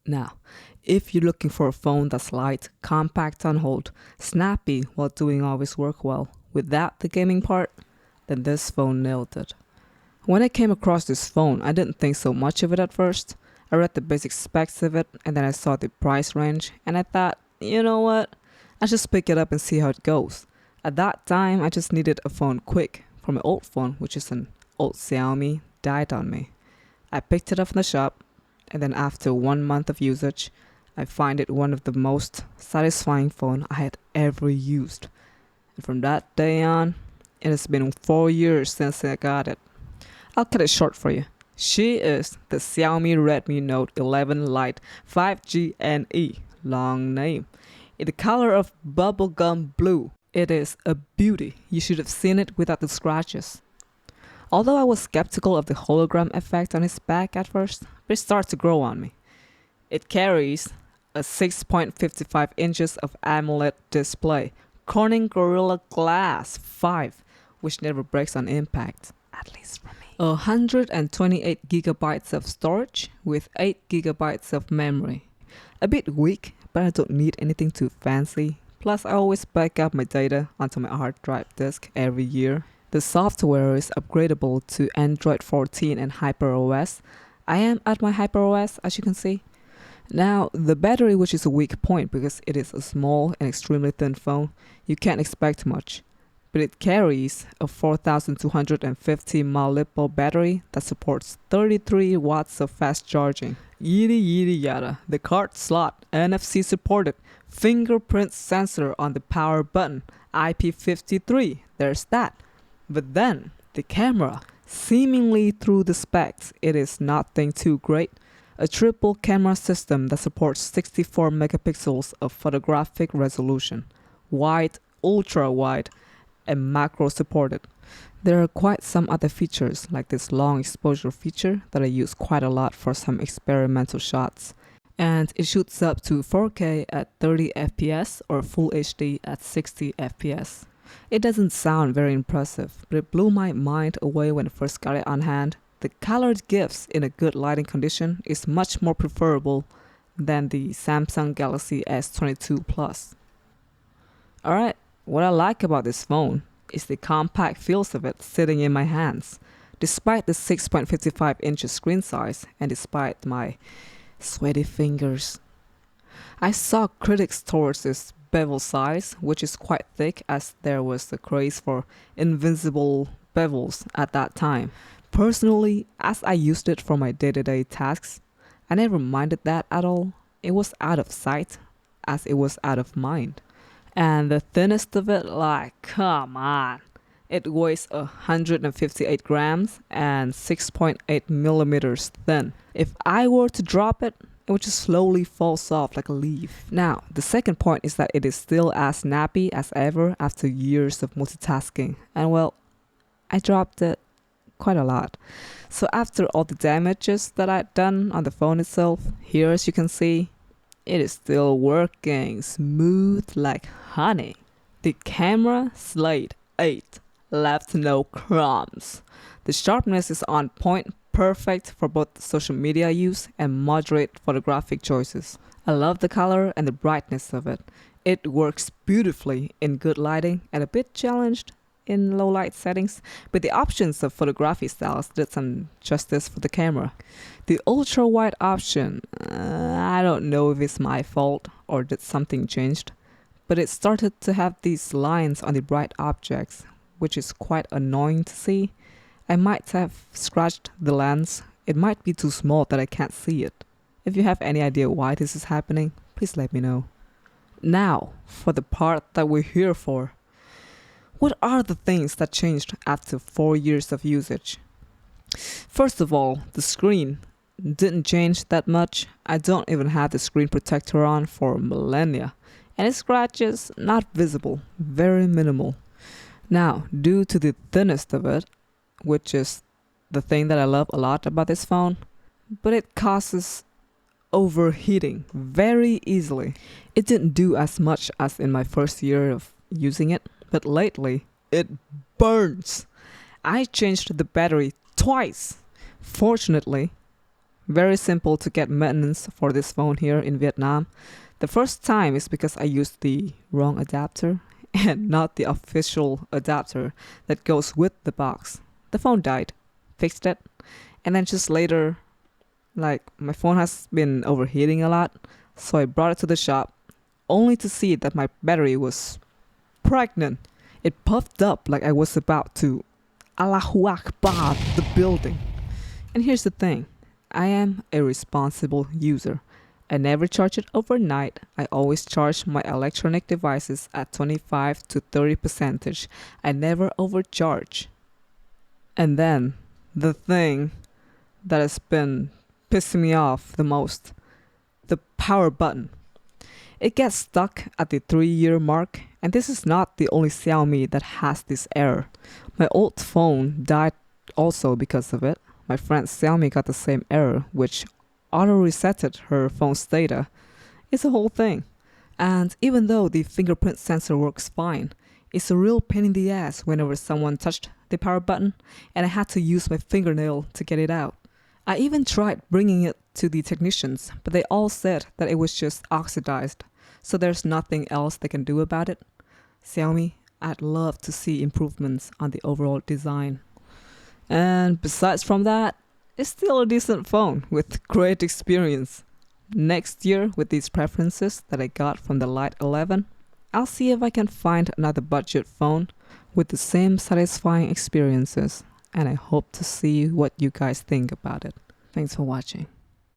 Now, if you're looking for a phone that's light, compact on hold, snappy while doing all his work well, without the gaming part, then this phone nailed it. When I came across this phone, I didn't think so much of it at first. I read the basic specs of it and then I saw the price range and I thought, you know what? I should pick it up and see how it goes. At that time, I just needed a phone quick, for my old phone, which is an old Xiaomi, died on me. I picked it up from the shop and then after 1 month of usage, I find it one of the most satisfying phone I had ever used. And from that day on, it has been 4 years since I got it. I'll cut it short for you. She is the Xiaomi Redmi Note 11 Lite 5G NE, long name, in the color of bubblegum blue. It is a beauty. You should have seen it without the scratches. Although I was skeptical of the hologram effect on its back at first, it started to grow on me. It carries a 6.55 inches of AMOLED display, Corning Gorilla Glass 5, which never breaks on impact, at least for me. 128 gigabytes of storage with 8 gigabytes of memory. A bit weak, but I don't need anything too fancy. Plus, I always back up my data onto my hard drive disk every year. The software is upgradable to Android 14 and HyperOS. I am at my HyperOS, as you can see. Now, the battery, which is a weak point because it is a small and extremely thin phone, you can't expect much. But it carries a 4250 mAh battery that supports 33 watts of fast charging. Yada yada yada. The card slot, NFC supported, fingerprint sensor on the power button, IP53, there's that. But then, the camera, seemingly through the specs, it is nothing too great. A triple camera system that supports 64 megapixels of photographic resolution, wide, ultra wide, and macro supported. There are quite some other features like this long exposure feature that I use quite a lot for some experimental shots. And it shoots up to 4K at 30 FPS or Full HD at 60 FPS. It doesn't sound very impressive, but it blew my mind away when I first got it on hand. The color it gives in a good lighting condition is much more preferable than the Samsung Galaxy S22 Plus. Alright, what I like about this phone is the compact feels of it sitting in my hands. Despite the 6.55 inches screen size and despite my sweaty fingers. I saw critics towards its bevel size, which is quite thick as there was a craze for invincible bevels at that time. Personally, as I used it for my day-to-day tasks, I never minded that at all. It was out of sight as it was out of mind. And the thinnest of it, like, come on. It weighs 158 grams and 6.8 millimeters thin. If I were to drop it, it would just slowly fall off like a leaf. Now, the second point is that it is still as snappy as ever after years of multitasking. And well, I dropped it quite a lot. So after all the damages that I'd done on the phone itself, here as you can see, it is still working smooth like honey. The camera slayed 8, left no crumbs. The sharpness is on point, perfect for both social media use and moderate photographic choices. I love the color and the brightness of it. It works beautifully in good lighting and a bit challenged in low light settings, but the options of photography styles did some justice for the camera. The ultra wide option, I don't know if it's my fault or did something changed, but it started to have these lines on the bright objects, which is quite annoying to see. I might have scratched the lens. It might be too small that I can't see it. If you have any idea why this is happening, please let me know. Now, for the part that we're here for. What are the things that changed after 4 years of usage? First of all, the screen didn't change that much. I don't even have the screen protector on for millennia. And the scratches, not visible, very minimal. Now, due to the thinness of it, which is the thing that I love a lot about this phone, but it causes overheating very easily. It didn't do as much as in my first year of using it, but lately it burns. I changed the battery twice. Fortunately, Very simple to get maintenance for this phone here in Vietnam. The first time is because I used the wrong adapter and not the official adapter that goes with the box. The phone died, fixed it, and then just later, like my phone has been overheating a lot, so I brought it to the shop only to see that my battery was pregnant. It puffed up like I was about to Allahu Akbar the building. And here's the thing, I am a responsible user. I never charge it overnight. I always charge my electronic devices at 25 to 30%. I never overcharge. And then, the thing that has been pissing me off the most, the power button. It gets stuck at the 3-year mark, and this is not the only Xiaomi that has this error. My old phone died also because of it. My friend Xiaomi got the same error, which auto-resetted her phone's data. It's a whole thing. And even though the fingerprint sensor works fine, it's a real pain in the ass whenever someone touched the power button and I had to use my fingernail to get it out. I even tried bringing it to the technicians, but they all said that it was just oxidized, so there's nothing else they can do about it. Xiaomi, I'd love to see improvements on the overall design. And besides from that, it's still a decent phone with great experience. Next year, with these preferences that I got from the Lite 11, I'll see if I can find another budget phone with the same satisfying experiences, and I hope to see what you guys think about it. Thanks for watching.